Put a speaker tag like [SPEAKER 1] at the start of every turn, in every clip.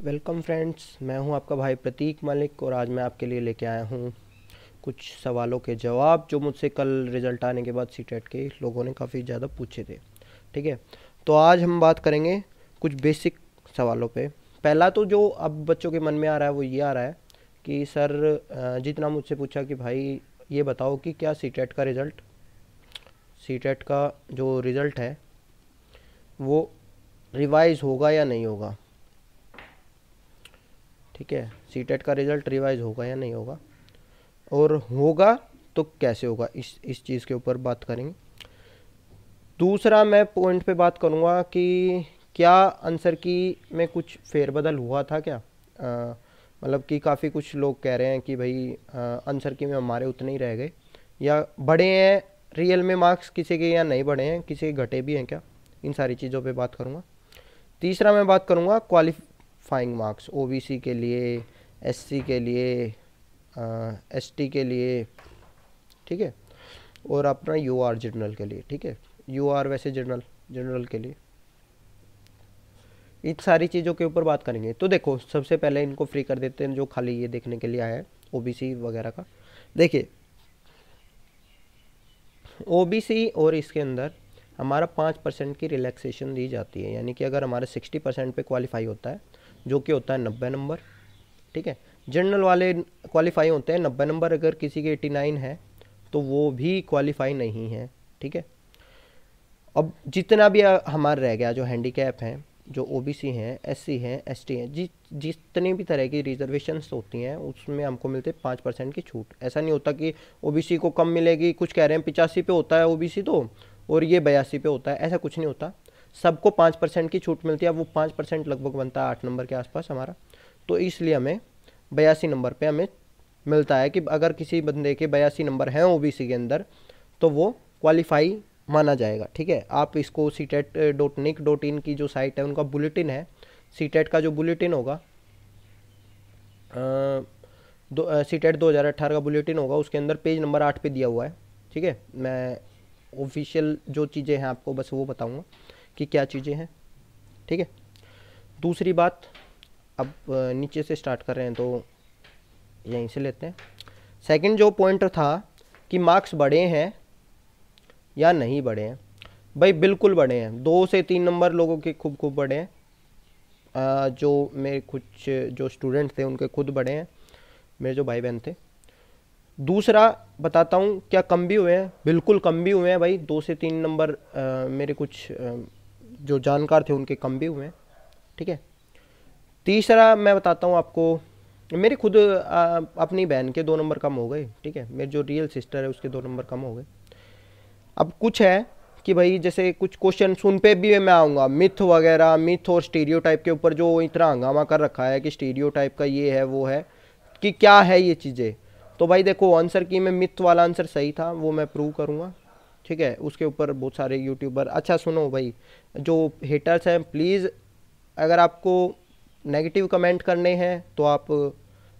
[SPEAKER 1] Welcome friends, मैं हूं आपका भाई प्रतीक मलिक और आज मैं आपके लिए लेके आया हूं कुछ सवालों के जवाब जो मुझसे कल रिज़ल्ट आने के बाद सीटेट के लोगों ने काफ़ी ज़्यादा पूछे थे। ठीक है, तो आज हम बात करेंगे कुछ बेसिक सवालों पे। पहला तो जो अब बच्चों के मन में आ रहा है वो ये आ रहा है कि सर जितना मुझसे पूछा कि भाई ये बताओ कि क्या सीटेट का जो रिज़ल्ट है वो रिवाइज होगा या नहीं होगा। ठीक है, सीटेट का रिज़ल्ट रिवाइज होगा या नहीं होगा, और होगा तो कैसे होगा, इस चीज़ के ऊपर बात करेंगे। दूसरा मैं पॉइंट पे बात करूँगा कि क्या आंसर की में कुछ फेरबदल हुआ था क्या। मतलब कि काफ़ी कुछ लोग कह रहे हैं कि भाई आंसर की में हमारे उतने ही रह गए या बढ़े हैं रियल में मार्क्स किसी के, या नहीं बढ़े हैं किसी के, घटे भी हैं क्या। इन सारी चीज़ों पे बात करूँगा। तीसरा मैं बात करूँगा क्वालिफाइंग मार्क्स, ओबीसी के लिए, एससी के लिए, एसटी के लिए। ठीक है, और अपना यूआर जनरल के लिए। ठीक है, यूआर वैसे जनरल जनरल के लिए। इन सारी चीज़ों के ऊपर बात करेंगे। तो देखो, सबसे पहले इनको फ्री कर देते हैं जो खाली ये देखने के लिए आया है ओबीसी वगैरह का। देखिए, ओबीसी और इसके अंदर हमारा 5% की रिलैक्सेशन दी जाती है, यानी कि अगर हमारा 60% पे क्वालिफाई होता है जो कि होता है 90 नंबर। ठीक है, जनरल वाले क्वालिफाई होते हैं 90 नंबर, अगर किसी के 89 है तो वो भी क्वालिफाई नहीं है। ठीक है, अब जितना भी हमारा रह गया जो हैंडीकैप हैं, जो ओबीसी हैं, एससी हैं, एसटी हैं, जितनी भी तरह की रिजर्वेशंस होती हैं उसमें हमको मिलते 5% की छूट। ऐसा नहीं होता कि ओबीसी को कम मिलेगी, कुछ कह रहे हैं 85 पे होता है ओबीसी तो और ये 82 पे होता है, ऐसा कुछ नहीं होता। सबको 5% की छूट मिलती है। वो 5% लगभग बनता है 8 नंबर के आसपास हमारा। तो इसलिए हमें 82 नंबर पे हमें मिलता है कि अगर किसी बंदे के 82 नंबर हैं ओबीसी के अंदर तो वो क्वालिफाई माना जाएगा। ठीक है, आप इसको CTET.nic.in की जो साइट है उनका बुलेटिन है, सीटेट का जो बुलेटिन होगा, सीटेट 2018 का बुलेटिन होगा, उसके अंदर पेज नंबर 8 पे दिया हुआ है। ठीक है, मैं ऑफिशियल जो चीज़ें हैं आपको बस वो बताऊंगा कि क्या चीज़ें हैं। ठीक है, दूसरी बात, अब नीचे से स्टार्ट कर रहे हैं तो यहीं से लेते हैं। सेकंड जो पॉइंट था कि मार्क्स बढ़े हैं या नहीं बढ़े हैं। भाई बिल्कुल बढ़े हैं, 2 से 3 नंबर लोगों के खूब खूब बढ़े हैं। जो मेरे कुछ जो स्टूडेंट थे उनके खुद बढ़े हैं, मेरे जो भाई बहन थे। दूसरा बताता हूँ क्या कम भी हुए हैं, बिल्कुल कम भी हुए हैं भाई। 2 से 3 नंबर मेरे कुछ जो जानकार थे उनके कम भी हुए हैं। ठीक है, तीसरा मैं बताता हूँ आपको, मेरे खुद अपनी बहन के 2 नंबर कम हो गए। ठीक है, मेरी जो रियल सिस्टर है उसके 2 नंबर कम हो गए। अब कुछ है कि भाई जैसे कुछ क्वेश्चन उन पे भी मैं आऊँगा, मिथ वगैरह, मिथ और स्टीरियोटाइप के ऊपर जो इतना हंगामा कर रखा है कि स्टीरियोटाइप का ये है वो है, कि क्या है ये चीज़ें। तो भाई देखो, आंसर की में मिथ वाला आंसर सही था, वो मैं प्रूव करूँगा। ठीक है, उसके ऊपर बहुत सारे यूट्यूबर, अच्छा सुनो भाई, जो हेटर्स हैं प्लीज़, अगर आपको नेगेटिव कमेंट करने हैं तो आप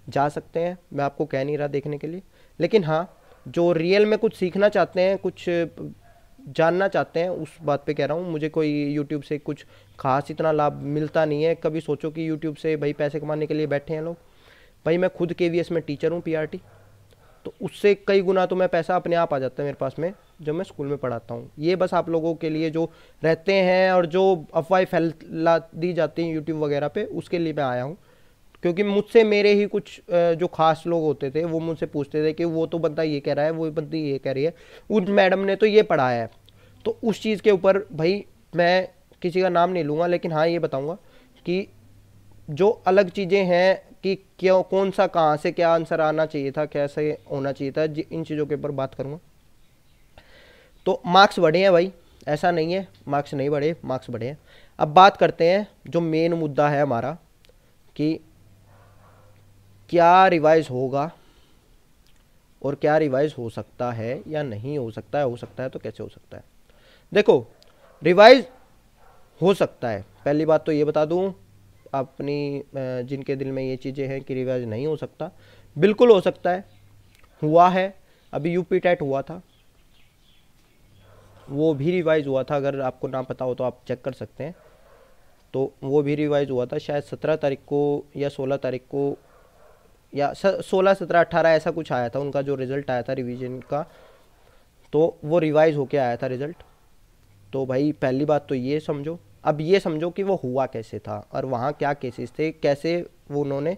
[SPEAKER 1] जा सकते हैं, मैं आपको कह नहीं रहा देखने के लिए। लेकिन हाँ, जो रियल में कुछ सीखना चाहते हैं, कुछ जानना चाहते हैं, उस बात पे कह रहा हूँ। मुझे कोई यूट्यूब से कुछ खास इतना लाभ मिलता नहीं है। कभी सोचो कि यूट्यूब से भाई पैसे कमाने के लिए बैठे हैं लोग। भाई मैं खुद KVS में टीचर हूँ, PRT, तो उससे कई गुना तो मैं पैसा अपने आप आ जाता है मेरे पास में जब मैं स्कूल में पढ़ाता हूँ। ये बस आप लोगों के लिए जो रहते हैं और जो अफवाहें फैला दी जाती हैं यूट्यूब वगैरह पे, उसके लिए मैं आया हूँ। क्योंकि मुझसे मेरे ही कुछ जो खास लोग होते थे वो मुझसे पूछते थे कि वो तो बंदा ये कह रहा है, वो बंदी ये कह रही है, उन मैडम ने तो ये पढ़ाया है। तो उस चीज़ के ऊपर भाई मैं किसी का नाम नहीं लूँगा, लेकिन हाँ ये बताऊँगा कि जो अलग चीज़ें हैं कि क्यों, कौन सा, कहाँ से क्या आंसर आना चाहिए था, कैसे होना चाहिए था, इन चीज़ों के ऊपर बात करूँगा। तो मार्क्स बढ़े हैं भाई, ऐसा नहीं है मार्क्स नहीं बढ़े, मार्क्स बढ़े हैं। अब बात करते हैं जो मेन मुद्दा है हमारा, कि क्या रिवाइज होगा और क्या रिवाइज हो सकता है या नहीं हो सकता है तो कैसे हो सकता है। देखो, रिवाइज हो सकता है, पहली बात तो ये बता दूं अपनी जिनके दिल में ये चीज़ें हैं कि रिवाइज नहीं हो सकता, बिल्कुल हो सकता है, हुआ है। अभी यूपी टेट हुआ था, वो भी रिवाइज हुआ था, अगर आपको ना पता हो तो आप चेक कर सकते हैं। तो वो भी रिवाइज हुआ था शायद 17 तारीख को या 16 तारीख को, या 16, 17, 18 ऐसा कुछ आया था उनका जो रिज़ल्ट आया था रिवीजन का, तो वो रिवाइज होके आया था रिज़ल्ट। तो भाई पहली बात तो ये समझो, अब ये समझो कि वो हुआ कैसे था और वहाँ क्या केसेस थे, कैसे वो उन्होंने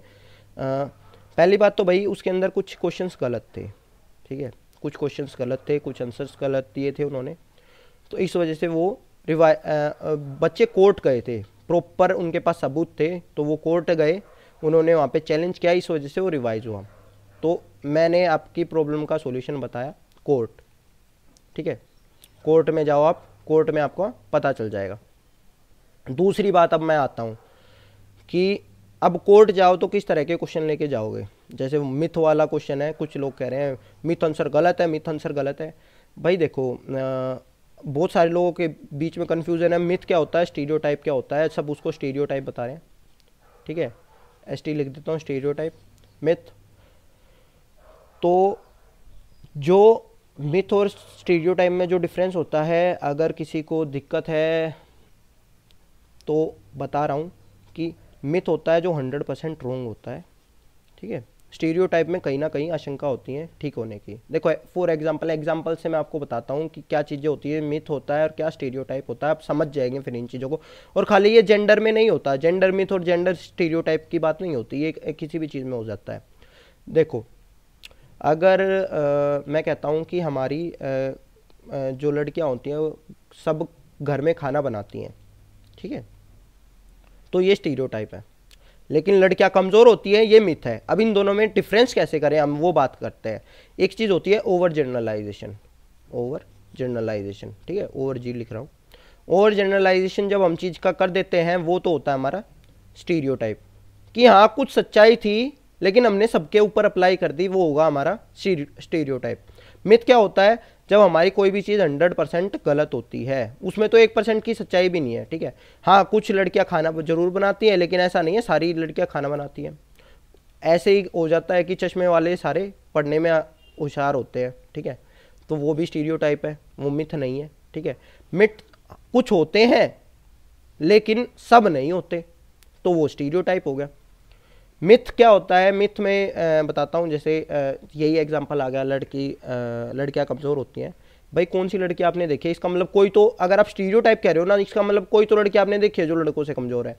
[SPEAKER 1] पहली बात तो भाई उसके अंदर कुछ क्वेश्चंस गलत थे, ठीक है, कुछ क्वेश्चंस गलत थे, कुछ आंसर्स गलत दिए थे उन्होंने। तो इस वजह से वो बच्चे कोर्ट गए थे, प्रॉपर उनके पास सबूत थे, तो वो कोर्ट गए, उन्होंने वहाँ पे चैलेंज किया, इस वजह से वो रिवाइज हुआ। तो मैंने आपकी प्रॉब्लम का सॉल्यूशन बताया, कोर्ट, ठीक है, कोर्ट में जाओ आप, कोर्ट में आपको पता चल जाएगा। दूसरी बात अब मैं आता हूँ कि अब कोर्ट जाओ तो किस तरह के क्वेश्चन लेके जाओगे। जैसे मिथ वाला क्वेश्चन है, कुछ लोग कह रहे हैं मिथ आंसर गलत है, मिथ आंसर गलत है। भाई देखो बहुत सारे लोगों के बीच में कन्फ्यूज़न है, मिथ क्या होता है, स्टीरियोटाइप क्या होता है, सब उसको स्टीरियोटाइप बता रहे हैं, ठीक है, ST लिख देता हूँ, स्टीरियोटाइप, मिथ। तो जो मिथ और स्टीरियोटाइप में जो डिफरेंस होता है, अगर किसी को दिक्कत है तो बता रहा हूँ कि मिथ होता है जो 100% रॉन्ग होता है, ठीक है, स्टीरियोटाइप में कहीं ना कहीं आशंका होती है ठीक होने की। देखो फॉर एग्जांपल से मैं आपको बताता हूँ कि क्या चीज़ें होती है, मिथ होता है और क्या स्टीरियोटाइप होता है, आप समझ जाएंगे फिर इन चीज़ों को। और खाली ये जेंडर में नहीं होता, जेंडर मिथ और जेंडर स्टीरियोटाइप की बात नहीं होती, ये किसी भी चीज़ में हो जाता है। देखो अगर मैं कहता हूँ कि हमारी जो लड़कियाँ होती हैं वो सब घर में खाना बनाती हैं, ठीक है, तो ये स्टीरियोटाइप है। लेकिन लड़कियां कमज़ोर होती है, ये मिथ है। अब इन दोनों में डिफरेंस कैसे करें, हम वो बात करते हैं। एक चीज़ होती है ओवर जनरलाइजेशन, ओवर जनरलाइजेशन, ठीक है, ओवर जी लिख रहा हूँ। ओवर जनरलाइजेशन जब हम चीज़ का कर देते हैं वो तो होता है हमारा स्टीरियोटाइप, कि हाँ कुछ सच्चाई थी लेकिन हमने सबके ऊपर अप्लाई कर दी, वो होगा हमारा स्टीरियोटाइप। मिथ क्या होता है, जब हमारी कोई भी चीज़ 100% गलत होती है, उसमें तो 1% की सच्चाई भी नहीं है, ठीक है। हाँ कुछ लड़कियां खाना जरूर बनाती हैं, लेकिन ऐसा नहीं है सारी लड़कियां खाना बनाती हैं। ऐसे ही हो जाता है कि चश्मे वाले सारे पढ़ने में होशियार होते हैं, ठीक है, तो वो भी स्टीरियोटाइप है, वो मिथ नहीं है, ठीक है। मिथ कुछ होते हैं लेकिन सब नहीं होते, तो वो स्टीरियोटाइप हो गया। मिथ क्या होता है, मिथ में बताता हूँ, जैसे यही एग्जांपल आ गया, लड़कियाँ कमज़ोर होती हैं। भाई कौन सी लड़की आपने देखी है, इसका मतलब कोई तो, अगर आप स्टीरियोटाइप कह रहे हो ना, इसका मतलब कोई तो लड़की आपने देखी है जो लड़कों से कमज़ोर है।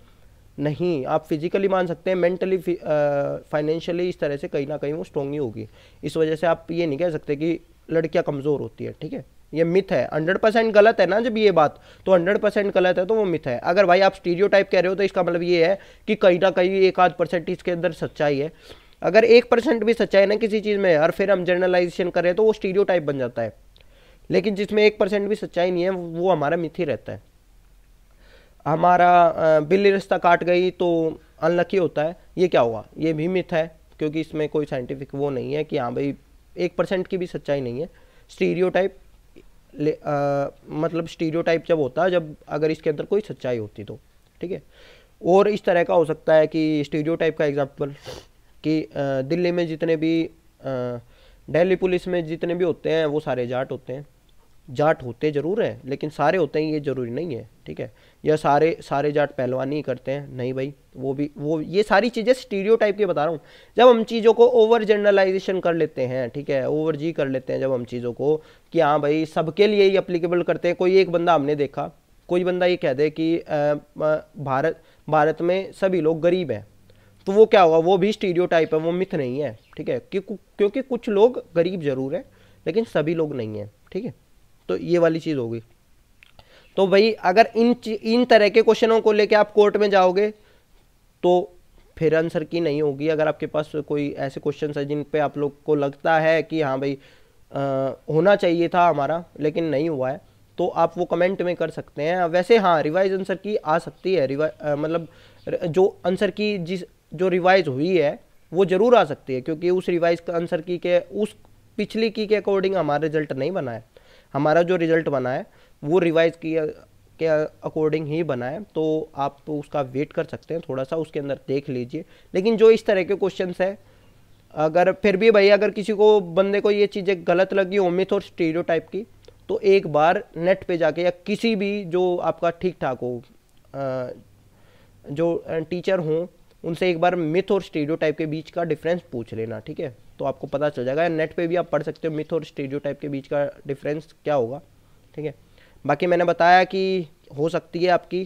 [SPEAKER 1] नहीं, आप फिजिकली मान सकते हैं, मेंटली फाइनेंशियली इस तरह से कहीं ना कहीं वो स्ट्रॉन्ग ही होगी। इस वजह से आप ये नहीं कह सकते कि लड़कियाँ कमज़ोर होती है, ठीक है, ये मिथ है। 100% गलत है ना जब ये बात, तो 100% गलत है तो वो मिथ है। अगर भाई आप स्टीरियोटाइप कह रहे हो तो इसका मतलब ये है कि कहीं ना कहीं 1-8% इसके अंदर सच्चाई है। अगर 1% भी सच्चाई ना किसी चीज़ में और फिर हम जनरलाइजेशन करें तो वो स्टीरियोटाइप बन जाता है। लेकिन जिसमें 1% भी सच्चाई नहीं है वो हमारा मिथ ही रहता है। हमारा बिल्ली रास्ता काट गई तो अनलकी होता है, ये क्या हुआ, ये भी मिथ है, क्योंकि इसमें कोई साइंटिफिक वो नहीं है कि हाँ भाई 1% की भी सच्चाई नहीं है। स्टीरियोटाइप मतलब स्टीरियोटाइप जब होता है जब अगर इसके अंदर कोई सच्चाई होती तो, ठीक है। और इस तरह का हो सकता है कि स्टीरियोटाइप का एग्जांपल कि दिल्ली में जितने भी दिल्ली पुलिस में जितने भी होते हैं वो सारे जाट होते हैं। जाट होते ज़रूर हैं लेकिन सारे होते हैं ये ज़रूरी नहीं है, ठीक है। या सारे सारे जाट पहलवानी ही करते हैं, नहीं भाई, वो ये सारी चीज़ें स्टीरियोटाइप की बता रहा हूँ। जब हम चीज़ों को ओवर जनरलाइजेशन कर लेते हैं, ठीक है, ओवर जी कर लेते हैं जब हम चीज़ों को कि हाँ भाई सबके लिए ही अप्लीकेबल करते हैं। कोई एक बंदा हमने देखा, कोई बंदा ये कह दे कि भारत में सभी लोग गरीब हैं, तो वो क्या होगा, वो भी स्टीरियोटाइप है, वो मिथ नहीं है, ठीक है, क्योंकि कुछ लोग गरीब जरूर है लेकिन सभी लोग नहीं है, ठीक है। तो ये वाली चीज़ होगी। तो भाई अगर इन तरह के क्वेश्चनों को लेके आप कोर्ट में जाओगे तो फिर आंसर की नहीं होगी। अगर आपके पास कोई ऐसे क्वेश्चन है जिन पे आप लोग को लगता है कि हाँ भाई होना चाहिए था हमारा लेकिन नहीं हुआ है, तो आप वो कमेंट में कर सकते हैं। वैसे हाँ रिवाइज आंसर की आ सकती है, मतलब जो आंसर की जो रिवाइज हुई है वो ज़रूर आ सकती है, क्योंकि उस रिवाइज आंसर की के उस पिछली की के अकॉर्डिंग हमारा रिजल्ट नहीं बना है। हमारा जो रिजल्ट बना है वो रिवाइज की के अकॉर्डिंग ही बना है, तो आप उसका वेट कर सकते हैं, थोड़ा सा उसके अंदर देख लीजिए। लेकिन जो इस तरह के क्वेश्चंस है, अगर फिर भी भाई अगर किसी को बंदे को ये चीज़ें गलत लगी हो मिथ और स्टीरियोटाइप की, तो एक बार नेट पे जाके या किसी भी जो आपका ठीक ठाक हो जो टीचर हों उनसे एक बार मिथ और स्टीरियोटाइप के बीच का डिफरेंस पूछ लेना, ठीक है, तो आपको पता चल जाएगा। नेट पे भी आप पढ़ सकते हो मिथ और स्टीरियोटाइप के बीच का डिफरेंस क्या होगा, ठीक है। बाकी मैंने बताया कि हो सकती है आपकी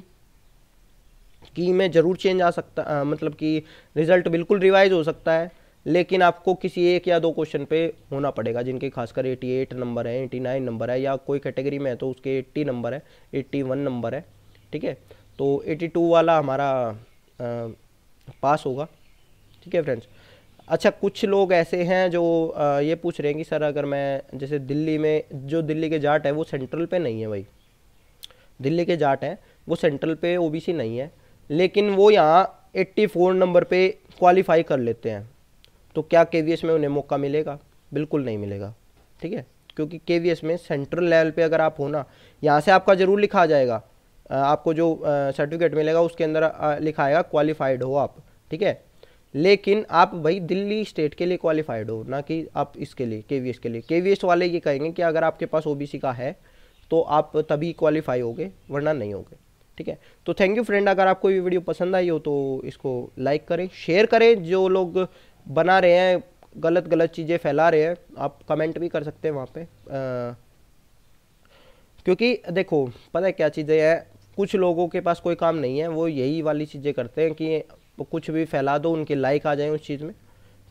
[SPEAKER 1] की में ज़रूर चेंज आ सकता, मतलब कि रिजल्ट बिल्कुल रिवाइज हो सकता है, लेकिन आपको किसी एक या दो क्वेश्चन पे होना पड़ेगा जिनके खासकर 88 नंबर है, 89 नंबर है, या कोई कैटेगरी में है तो उसके 80 नंबर है, 81 नंबर है, ठीक है। तो 82 वाला हमारा पास होगा, ठीक है फ्रेंड्स। अच्छा, कुछ लोग ऐसे हैं जो ये पूछ रहे हैं कि सर अगर मैं जैसे दिल्ली में, जो दिल्ली के जाट है वो सेंट्रल पे नहीं है भाई, दिल्ली के जाट हैं वो सेंट्रल पे ओबीसी नहीं है, लेकिन वो यहाँ 84 नंबर पे क्वालिफाई कर लेते हैं, तो क्या केवीएस में उन्हें मौका मिलेगा? बिल्कुल नहीं मिलेगा, ठीक है। क्योंकि केवीएस में सेंट्रल लेवल पे अगर आप हो ना, यहाँ से आपका ज़रूर लिखा आ जाएगा, आपको जो सर्टिफिकेट मिलेगा उसके अंदर लिखा आएगा क्वालिफाइड हो आप, ठीक है। लेकिन आप भाई दिल्ली स्टेट के लिए क्वालिफाइड हो, ना कि आप इसके लिए केवीएस के लिए। केवीएस वाले ये कहेंगे कि अगर आपके पास ओबीसी का है तो आप तभी क्वालिफाई होगे, वरना नहीं होगे, ठीक है। तो थैंक यू फ्रेंड, अगर आपको ये वीडियो पसंद आई हो तो इसको लाइक करें, शेयर करें। जो लोग बना रहे हैं गलत गलत चीज़ें फैला रहे हैं, आप कमेंट भी कर सकते हैं वहाँ पे, क्योंकि देखो पता है क्या चीज़ें हैं, कुछ लोगों के पास कोई काम नहीं है, वो यही वाली चीज़ें करते हैं कि कुछ भी फैला दो, उनके लाइक आ जाए उस चीज़ में।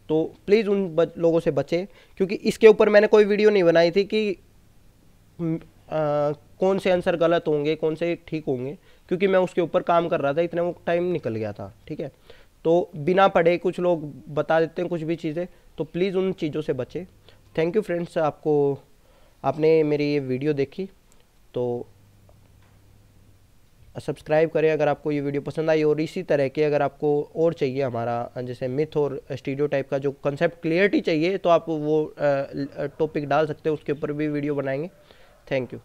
[SPEAKER 1] तो प्लीज़ उन लोगों से बचें, क्योंकि इसके ऊपर मैंने कोई वीडियो नहीं बनाई थी कि कौन से आंसर गलत होंगे कौन से ठीक होंगे, क्योंकि मैं उसके ऊपर काम कर रहा था, इतने वो टाइम निकल गया था, ठीक है। तो बिना पढ़े कुछ लोग बता देते हैं कुछ भी चीज़ें, तो प्लीज़ उन चीज़ों से बचें। थैंक यू फ्रेंड्स, आपने मेरी ये वीडियो देखी तो सब्सक्राइब करें अगर आपको ये वीडियो पसंद आई, और इसी तरह के अगर आपको और चाहिए हमारा जैसे मिथ और स्टीरियोटाइप का जो कंसेप्ट क्लियरिटी चाहिए, तो आप वो टॉपिक डाल सकते हो, उसके ऊपर भी वीडियो बनाएंगे। Thank you.